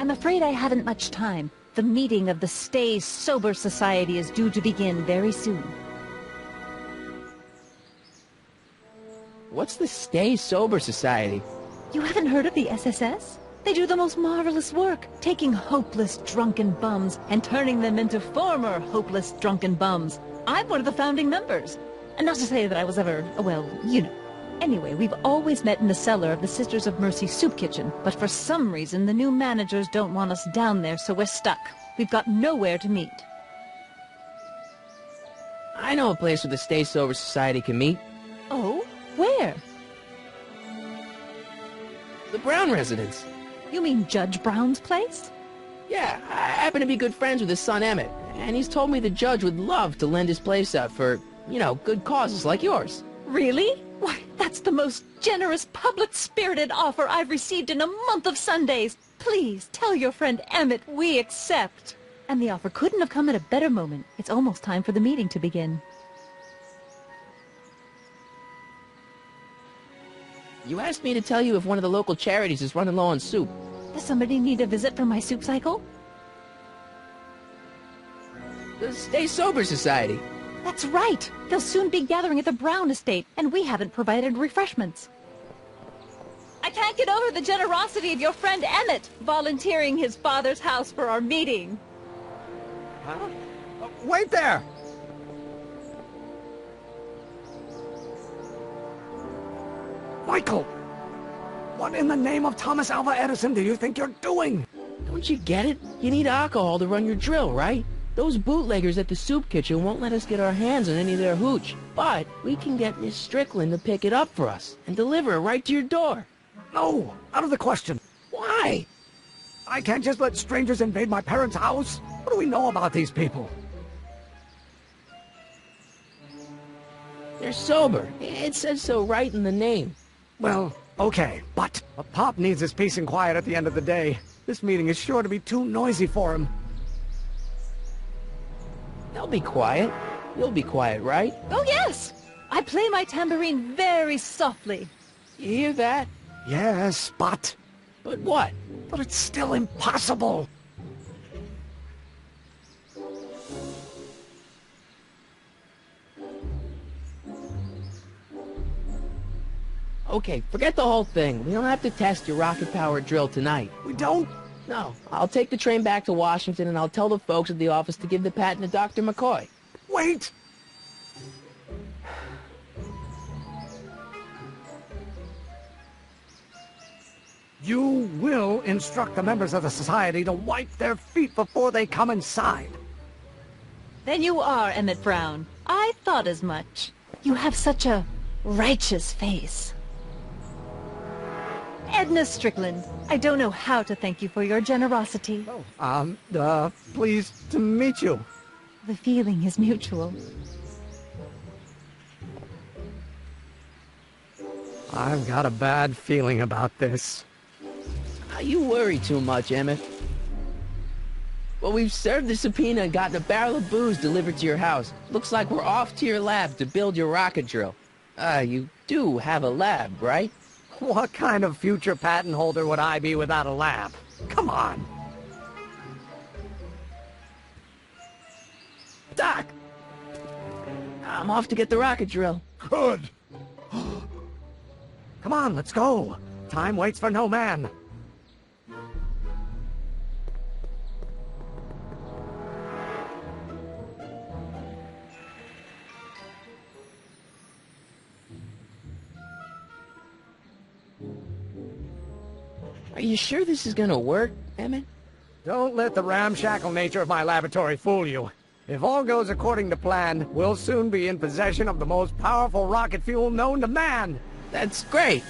I'm afraid I haven't much time. The meeting of the Stay Sober Society is due to begin very soon. What's the Stay Sober Society? You haven't heard of the SSS? They do the most marvelous work, taking hopeless drunken bums and turning them into former hopeless drunken bums. I'm one of the founding members. And not to say that I was ever, well, you know. Anyway, we've always met in the cellar of the Sisters of Mercy soup kitchen, but for some reason the new managers don't want us down there, so we're stuck. We've got nowhere to meet. I know a place where the Stay Sober Society can meet. Oh? Where? The Brown residence. You mean Judge Brown's place? Yeah, I happen to be good friends with his son Emmett, and he's told me the judge would love to lend his place out for, you know, good causes like yours. Really? Why, that's the most generous, public-spirited offer I've received in a month of Sundays. Please, tell your friend Emmett we accept. And the offer couldn't have come at a better moment. It's almost time for the meeting to begin. You asked me to tell you if one of the local charities is running low on soup. Does somebody need a visit from my soup cycle? The Stay Sober Society. That's right. They'll soon be gathering at the Brown estate, and we haven't provided refreshments. I can't get over the generosity of your friend Emmett, volunteering his father's house for our meeting. Huh? Wait there! Michael! What in the name of Thomas Alva Edison do you think you're doing? Don't you get it? You need alcohol to run your drill, right? Those bootleggers at the soup kitchen won't let us get our hands on any of their hooch. But we can get Miss Strickland to pick it up for us and deliver it right to your door. No, out of the question. Why? I can't just let strangers invade my parents' house. What do we know about these people? They're sober. It says so right in the name. Well, okay, but Pop needs his peace and quiet at the end of the day. This meeting is sure to be too noisy for him. They'll be quiet. You'll be quiet, right? Oh, yes! I play my tambourine very softly. You hear that? Yes, but... But what? But it's still impossible. Okay, forget the whole thing. We don't have to test your rocket-powered drill tonight. We don't? No. I'll take the train back to Washington and I'll tell the folks at the office to give the patent to Dr. McCoy. Wait! You will instruct the members of the society to wipe their feet before they come inside. Then you are Emmett Brown. I thought as much. You have such a righteous face. Edna Strickland, I don't know how to thank you for your generosity. Pleased to meet you. The feeling is mutual. I've got a bad feeling about this. You worry too much, Emmett. Well, we've served the subpoena and gotten a barrel of booze delivered to your house. Looks like we're off to your lab to build your rocket drill. You do have a lab, right? What kind of future patent holder would I be without a lab? Come on. Doc! I'm off to get the rocket drill. Good. Come on, let's go. Time waits for no man. Are you sure this is gonna work, Emmett? Don't let the ramshackle nature of my laboratory fool you. If all goes according to plan, we'll soon be in possession of the most powerful rocket fuel known to man. That's great.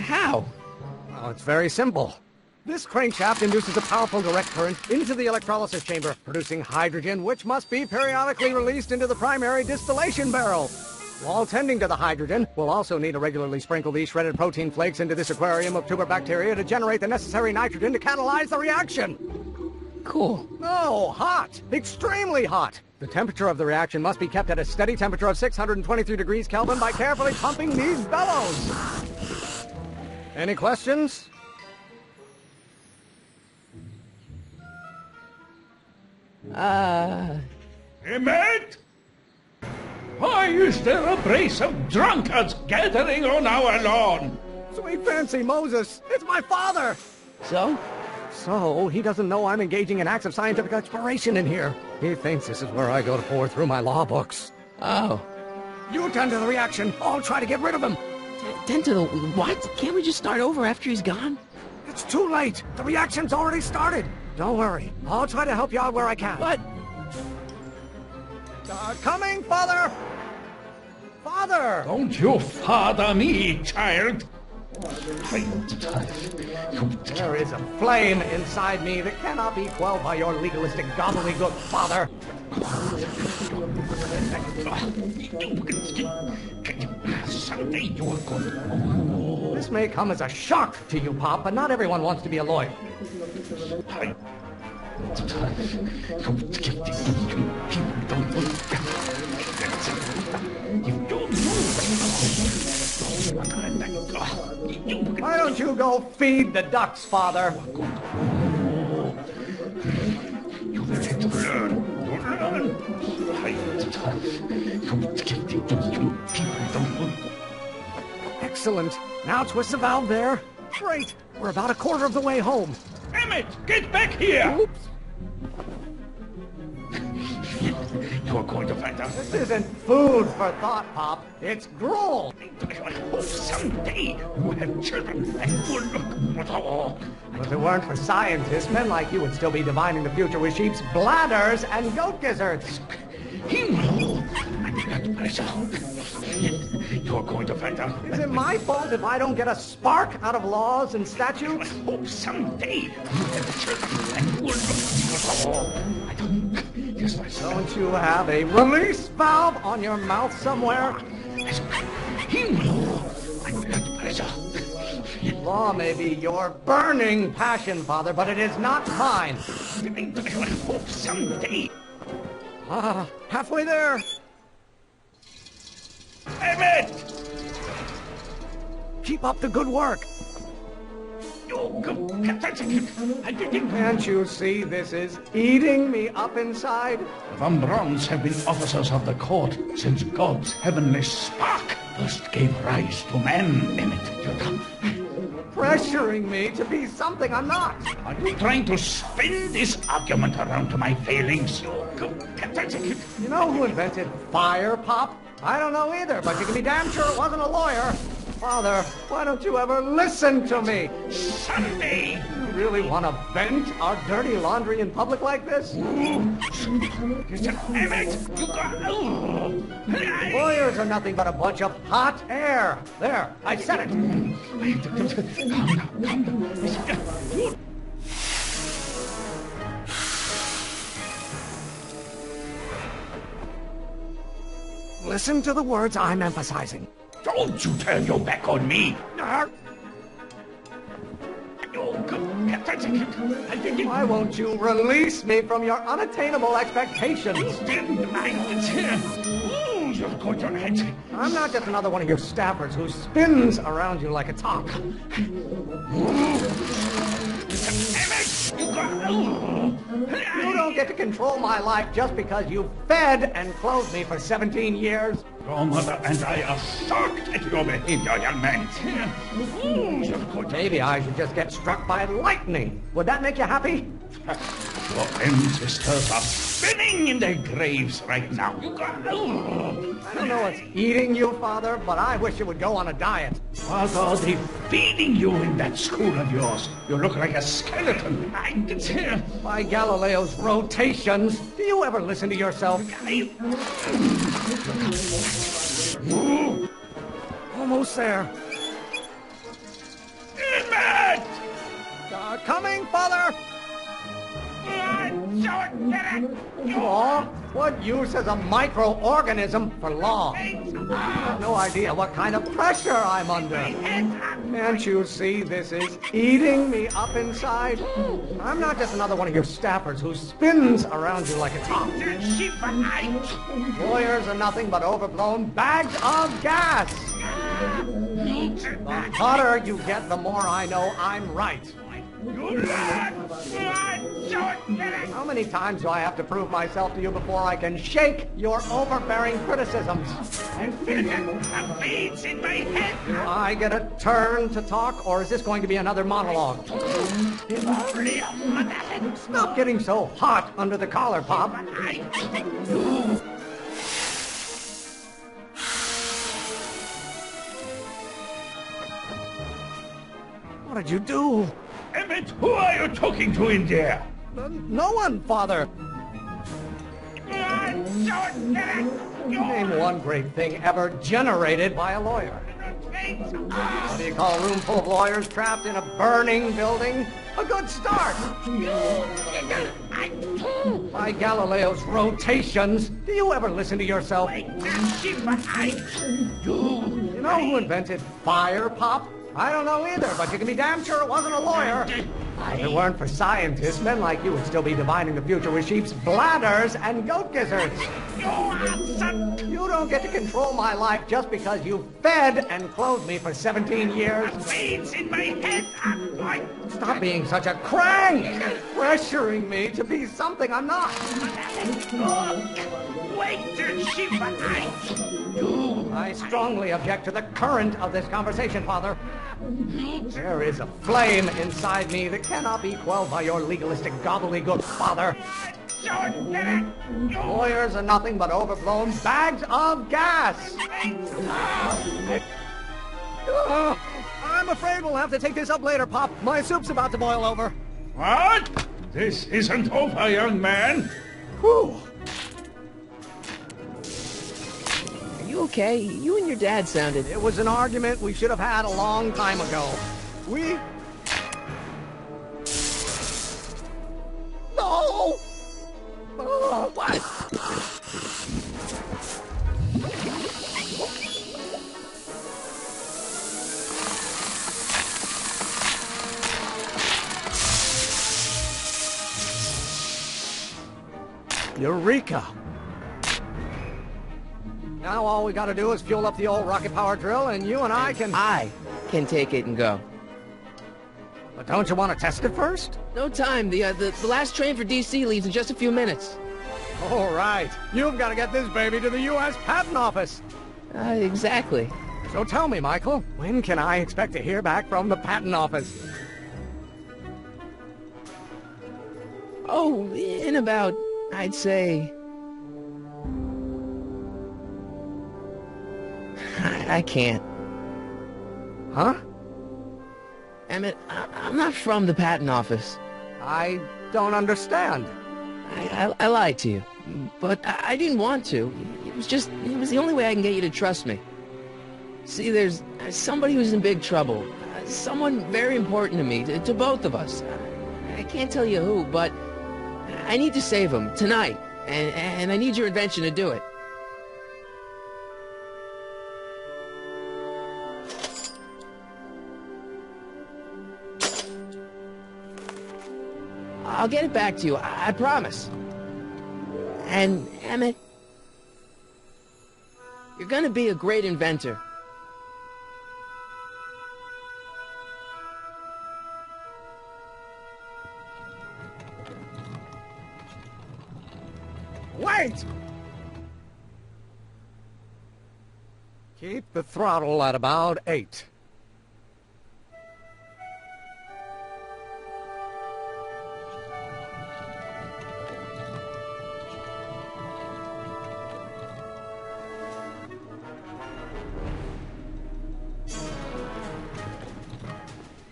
How? Well, it's very simple. This crankshaft induces a powerful direct current into the electrolysis chamber, producing hydrogen, which must be periodically released into the primary distillation barrel. While tending to the hydrogen, we'll also need to regularly sprinkle these shredded protein flakes into this aquarium of tuber bacteria to generate the necessary nitrogen to catalyze the reaction. Cool. No, hot. Extremely hot. The temperature of the reaction must be kept at a steady temperature of 623 degrees Kelvin by carefully pumping these bellows. Any questions? Emmett? Why is there a brace of drunkards gathering on our lawn? Sweet fancy Moses, it's my father! So? So, he doesn't know I'm engaging in acts of scientific exploration in here. He thinks this is where I go to pour through my law books. Oh. You tend to the reaction. I'll try to get rid of him. Tend to the... What? Can't we just start over after he's gone? It's too late. The reaction's already started. Don't worry. I'll try to help you out where I can. But... Coming, Father! Father! Don't you father me, child! There is a flame inside me that cannot be quelled by your legalistic gobbledygook, Father. Someday you are going. This may come as a shock to you, Pop, but not everyone wants to be a lawyer. Why don't you go feed the ducks, Father? You let it learn. Excellent. Now twist the valve there. Great. We're about a quarter of the way home. Emmett, get back here! Oops. You're going to find out. This isn't food for thought, Pop. It's gruel. I hope someday you have children and will look. If it weren't for scientists, men like you would still be divining the future with sheep's bladders and goat gizzards. You're going to find out. Is it my fault if I don't get a spark out of laws and statutes? I hope someday you have children and will look. Yes, my son. Don't you have a release valve on your mouth somewhere? Law may be your burning passion, Father, but it is not mine. I hope someday. Halfway there. Emmett! Keep up the good work. Can't you see this is eating me up inside? Von Brauns have been officers of the court since God's heavenly spark first gave rise to man, Emmett. Pressuring me to be something I'm not. Are you trying to spin this argument around to my failings? You know who invented fire, Pop? I don't know either, but you can be damn sure it wasn't a lawyer. Father, why don't you ever listen to me? Someday! You really want to vent our dirty laundry in public like this? Emmett, you got... Lawyers are nothing but a bunch of hot air. There, I said it. Calm down. Listen to the words I'm emphasizing. Don't you turn your back on me. Why won't you release me from your unattainable expectations? You're going to head. I'm not just another one of your staffers who spins around you like a top. You don't get to control my life just because you fed and clothed me for 17 years. Your mother and I are shocked at your behavior, young man. Maybe I should just get struck by lightning. Would that make you happy? Your ancestors are spinning in their graves right now. I don't know what's eating you, Father, but I wish you would go on a diet. What are they feeding you in that school of yours? You look like a skeleton. By Galileo's rotations, do you ever listen to yourself? Almost there. Emmett! Coming, Father! Law? What use is a microorganism for law? You have no idea what kind of pressure I'm under. Can't you see this is eating me up inside? I'm not just another one of your staffers who spins around you like a top. Lawyers are nothing but overblown bags of gas. The hotter you get, the more I know I'm right. You How many times do I have to prove myself to you before I can shake your overbearing criticisms? The beads in my head. Do I get a turn to talk, or is this going to be another monologue? Stop getting so hot under the collar, Pop. What did you do? Emmett, who are you talking to in there? No one, Father. Name one great thing ever generated by a lawyer. What do you call a room full of lawyers trapped in a burning building? A good start. By Galileo's rotations, do you ever listen to yourself? You know who invented fire, Pop? I don't know either, but you can be damn sure it wasn't a lawyer. If it weren't for scientists, men like you would still be divining the future with sheep's bladders and goat gizzards. You don't get to control my life just because you fed and clothed me for 17 years. Beads in my head. Stop being such a crank, pressuring me to be something I'm not. Wait till she I strongly object to the current of this conversation, Father. There is a flame inside me that cannot be quelled by your legalistic gobbledygook, Father. Lawyers are nothing but overblown bags of gas. I'm afraid we'll have to take this up later, Pop. My soup's about to boil over. What? This isn't over, young man. Whew. Are you okay? You and your dad sounded... It was an argument we should have had a long time ago. We... No! Oh, What? Eureka! Now all we gotta do is fuel up the old rocket power drill and you and I can... I can take it and go. But don't you want to test it first? No time. The last train for DC leaves in just a few minutes. All right. You've got to get this baby to the U.S. Patent Office. Exactly. So tell me, Michael, when can I expect to hear back from the Patent Office? Oh, in about, I'd say... I can't. Huh? Emmett, I'm not from the patent office. I don't understand. I lied to you, but I didn't want to. It was the only way I can get you to trust me. See, there's somebody who's in big trouble. Someone very important to me, to both of us. I can't tell you who, but I need to save him tonight, and I need your invention to do it. I'll get it back to you, I promise. And, Emmett, you're gonna be a great inventor. Wait! Keep the throttle at about 8.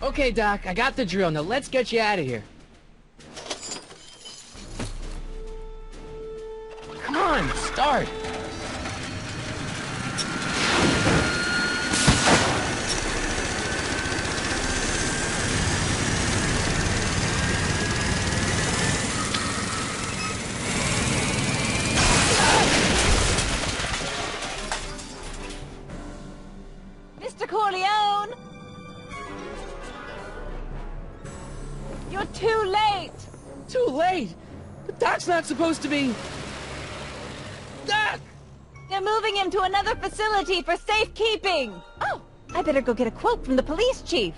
Okay, Doc, I got the drill. Now let's get you out of here. Come on, start. Mr. Corleone! You're too late! Too late? But Doc's not supposed to be... Doc! They're moving him to another facility for safekeeping! Oh, I better go get a quote from the police chief.